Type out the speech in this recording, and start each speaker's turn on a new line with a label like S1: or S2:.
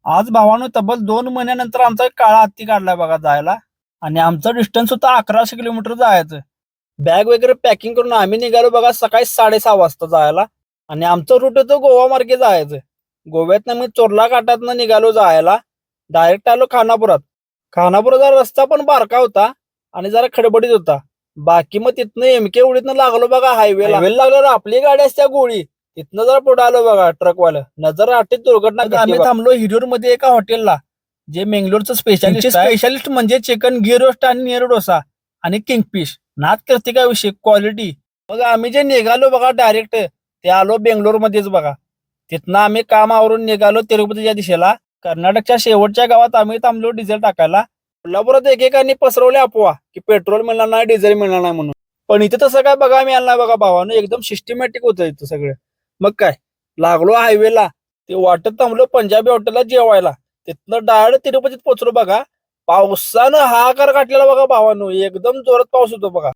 S1: आज भावानं तब्बल 2 महिन्यानंतर आमचा एक काळा हत्ती काढलाय बघा जायला. आणि आमचं डिस्टन्स होतं 1100 किलोमीटर जायचं. बॅग वगैरे पॅकिंग करून आम्ही निघालो बघा सकाळी 6:30 वाजता जायला. आणि आमचं रूट होतं गोवा मार्गे जायचं. गोव्यातनं मी चोरला घाटातनं निघालो जायला. डायरेक्ट आलो खानापुरात. खानापुराचा रस्ता पण बारका होता आणि जरा खडबडीत होता. बाकी मग तिथनं एमके उडीतनं लागलो बघा हायवेला लागल्यावर आपली गाडी असत्या गोळी. तिथनं जरा पुढे आलो बघा ट्रकवालं नजर आठीत दुर्घटना आम्ही थांबलो हिरियूर मध्ये एका हॉटेलला, जे मेंगलोरचं स्पेशालिस्ट म्हणजे चिकन घी रोस्ट आणि नीर डोसा आणि किंगफिश. नाद करते का विषय क्वालिटी. मग आम्ही जे निघालो बघा डायरेक्ट ते आलो बेंगलोर मध्येच बघा. तिथनं आम्ही कामावरून निघालो तिरुपतीच्या दिशेला. कर्नाटकच्या शेवटच्या गावात आम्ही थांबलो डिझेल टाकायला. कोल्हापुरात एकेकांनी पसरवले अफवा की पेट्रोल मिळणार नाही डिझेल मिळणार नाही म्हणून. पण इथे तसं काय बघा मिळालं नाही बघा भावानं. एकदम सिस्टमॅटिक होतं इथं सगळं. मग काय लागलो हायवेला. ते वाटत थांबलो पंजाबी हॉटेलला जेवायला. तिथनं डायरेक्ट तिरुपतीत पोहोचलो बघा. पावसानं हाकार काढलेला बघा भावानं. एकदम जोरात पाऊस होतो बघा.